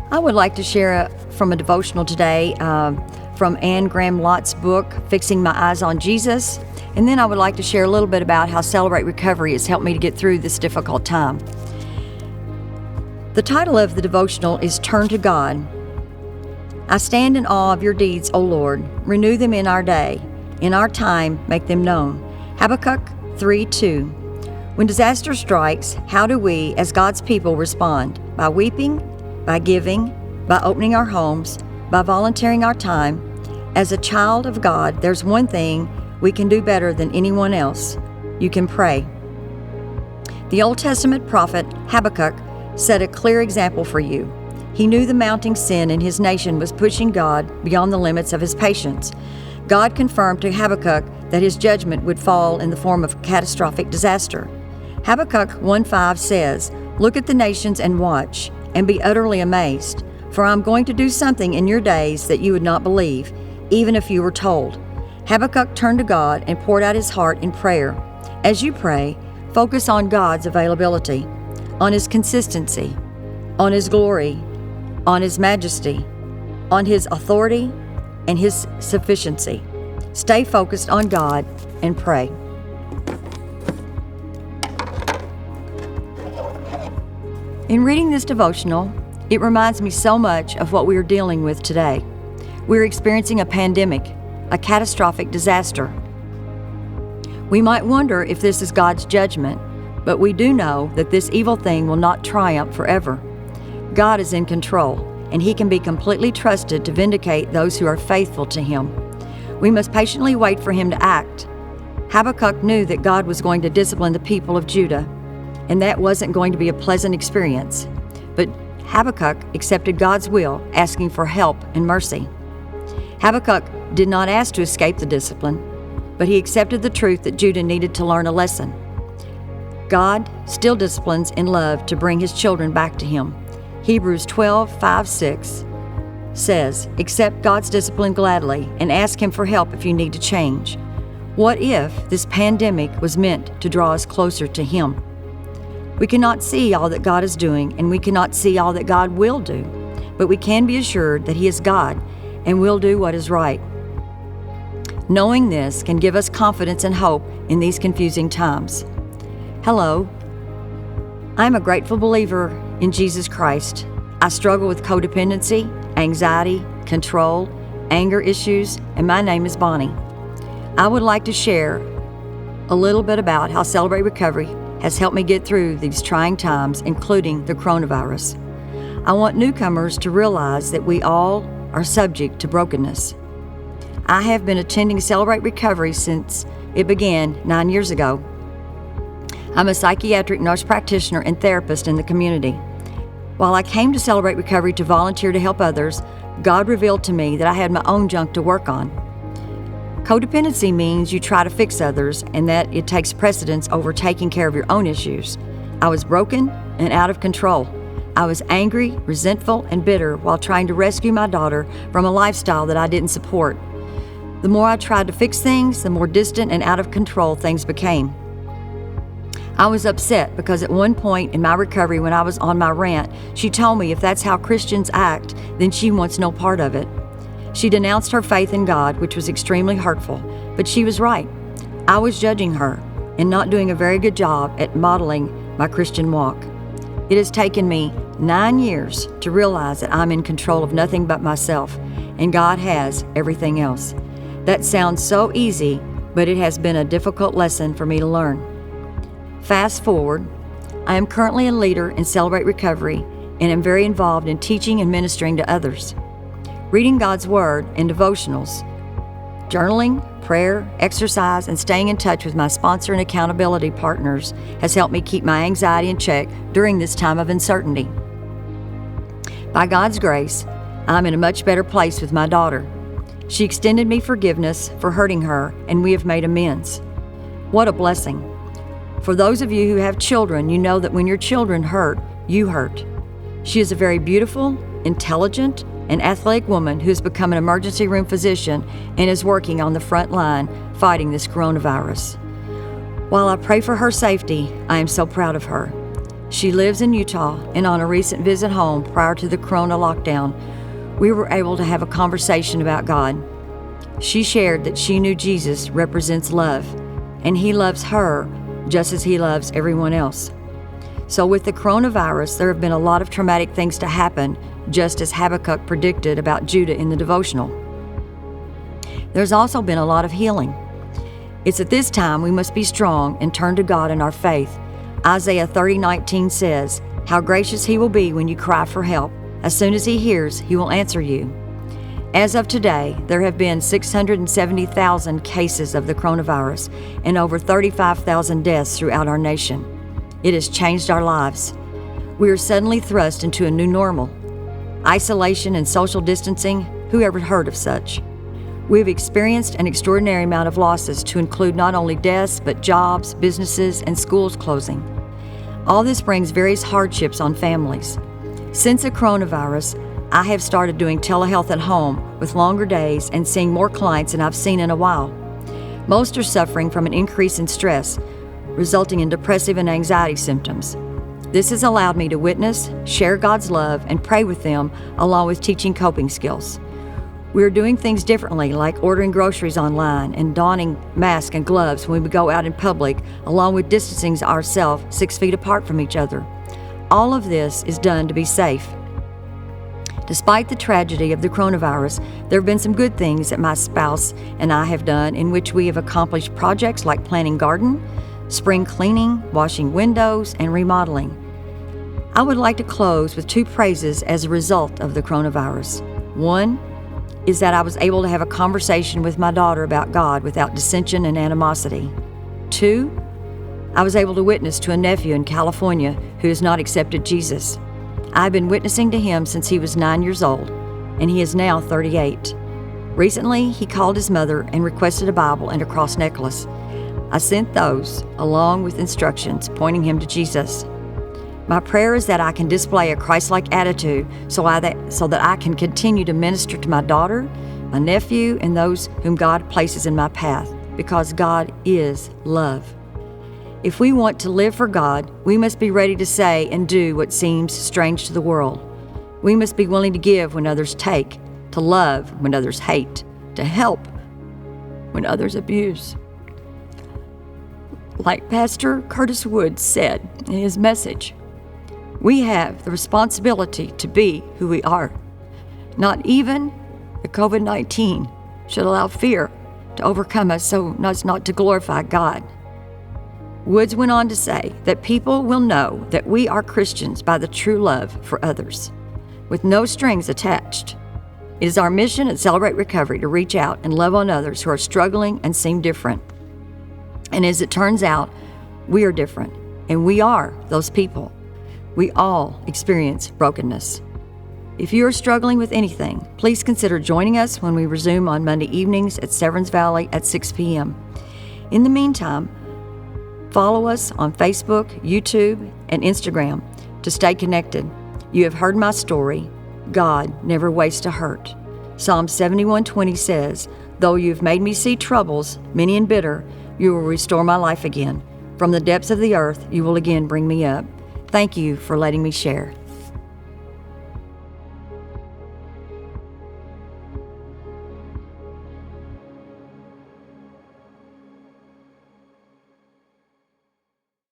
I would like to share from a devotional today from Anne Graham Lott's book, Fixing My Eyes on Jesus. And then I would like to share a little bit about how Celebrate Recovery has helped me to get through this difficult time. The title of the devotional is Turn to God. I stand in awe of your deeds, O Lord. Renew them in our day. In our time, make them known. Habakkuk 3:2. When disaster strikes, how do we, as God's people, respond? By weeping, by giving, by opening our homes, by volunteering our time. As a child of God, there's one thing we can do better than anyone else. You can pray. The Old Testament prophet Habakkuk set a clear example for you. He knew the mounting sin in his nation was pushing God beyond the limits of his patience. God confirmed to Habakkuk that his judgment would fall in the form of catastrophic disaster. Habakkuk 1:5 says, "Look at the nations and watch, and be utterly amazed, for I'm going to do something in your days that you would not believe, even if you were told." Habakkuk turned to God and poured out his heart in prayer. As you pray, focus on God's availability, on His consistency, on His glory, on His majesty, on His authority, and His sufficiency. Stay focused on God and pray. In reading this devotional, it reminds me so much of what we are dealing with today. We're experiencing a pandemic, a catastrophic disaster. We might wonder if this is God's judgment, but we do know that this evil thing will not triumph forever. God is in control, and He can be completely trusted to vindicate those who are faithful to Him. We must patiently wait for Him to act. Habakkuk knew that God was going to discipline the people of Judah, and that wasn't going to be a pleasant experience. But Habakkuk accepted God's will, asking for help and mercy. Habakkuk did not ask to escape the discipline, but he accepted the truth that Judah needed to learn a lesson. God still disciplines in love to bring His children back to Him. Hebrews 12:5-6 says, "Accept God's discipline gladly and ask Him for help if you need to change." What if this pandemic was meant to draw us closer to Him? We cannot see all that God is doing, and we cannot see all that God will do, but we can be assured that He is God and will do what is right. Knowing this can give us confidence and hope in these confusing times. Hello, I am a grateful believer in Jesus Christ. I struggle with codependency, anxiety, control, anger issues, and my name is Bonnie. I would like to share a little bit about how Celebrate Recovery has helped me get through these trying times, including the coronavirus. I want newcomers to realize that we all are subject to brokenness. I have been attending Celebrate Recovery since it began 9 years ago. I'm a psychiatric nurse practitioner and therapist in the community. While I came to Celebrate Recovery to volunteer to help others, God revealed to me that I had my own junk to work on. Codependency means you try to fix others and that it takes precedence over taking care of your own issues. I was broken and out of control. I was angry, resentful, and bitter while trying to rescue my daughter from a lifestyle that I didn't support. The more I tried to fix things, the more distant and out of control things became. I was upset because at one point in my recovery when I was on my rant, she told me if that's how Christians act, then she wants no part of it. She denounced her faith in God, which was extremely hurtful, but she was right. I was judging her and not doing a very good job at modeling my Christian walk. It has taken me 9 years to realize that I'm in control of nothing but myself, and God has everything else. That sounds so easy, but it has been a difficult lesson for me to learn. Fast forward, I am currently a leader in Celebrate Recovery and am very involved in teaching and ministering to others. Reading God's Word and devotionals, journaling, prayer, exercise, and staying in touch with my sponsor and accountability partners has helped me keep my anxiety in check during this time of uncertainty. By God's grace, I'm in a much better place with my daughter. She extended me forgiveness for hurting her, and we have made amends. What a blessing. For those of you who have children, you know that when your children hurt, you hurt. She is a very beautiful, intelligent, and athletic woman who has become an emergency room physician and is working on the front line fighting this coronavirus. While I pray for her safety, I am so proud of her. She lives in Utah, and on a recent visit home prior to the Corona lockdown, we were able to have a conversation about God. She shared that she knew Jesus represents love, and He loves her just as He loves everyone else. So with the coronavirus, there have been a lot of traumatic things to happen, just as Habakkuk predicted about Judah in the devotional. There's also been a lot of healing. It's at this time we must be strong and turn to God in our faith. Isaiah 30:19 says, "How gracious He will be when you cry for help. As soon as He hears, He will answer you." As of today, there have been 670,000 cases of the coronavirus and over 35,000 deaths throughout our nation. It has changed our lives. We are suddenly thrust into a new normal. Isolation and social distancing, who ever heard of such? We have experienced an extraordinary amount of losses, to include not only deaths, but jobs, businesses, and schools closing. All this brings various hardships on families. Since the coronavirus, I have started doing telehealth at home with longer days and seeing more clients than I've seen in a while. Most are suffering from an increase in stress, resulting in depressive and anxiety symptoms. This has allowed me to witness, share God's love, and pray with them, along with teaching coping skills. We are doing things differently, like ordering groceries online and donning masks and gloves when we go out in public, along with distancing ourselves 6 feet apart from each other. All of this is done to be safe. Despite the tragedy of the coronavirus, there have been some good things that my spouse and I have done, in which we have accomplished projects like planting garden, spring cleaning, washing windows, and remodeling. I would like to close with 2 praises as a result of the coronavirus. One is that I was able to have a conversation with my daughter about God without dissension and animosity. 2, I was able to witness to a nephew in California who has not accepted Jesus. I've been witnessing to him since he was 9 years old, and he is now 38. Recently, he called his mother and requested a Bible and a cross necklace. I sent those, along with instructions pointing him to Jesus. My prayer is that I can display a Christ-like attitude so that I can continue to minister to my daughter, my nephew, and those whom God places in my path, because God is love. If we want to live for God, we must be ready to say and do what seems strange to the world. We must be willing to give when others take, to love when others hate, to help when others abuse. Like Pastor Curtis Wood said in his message, we have the responsibility to be who we are. Not even the COVID-19 should allow fear to overcome us so as not to glorify God. Woods went on to say that people will know that we are Christians by the true love for others, with no strings attached. It is our mission at Celebrate Recovery to reach out and love on others who are struggling and seem different. And as it turns out, we are different, and we are those people. We all experience brokenness. If you are struggling with anything, please consider joining us when we resume on Monday evenings at Severns Valley at 6 p.m. In the meantime, follow us on Facebook, YouTube, and Instagram to stay connected. You have heard my story. God never wastes a hurt. Psalm 71:20 says, "Though you have made me see troubles, many and bitter, you will restore my life again. From the depths of the earth, you will again bring me up." Thank you for letting me share.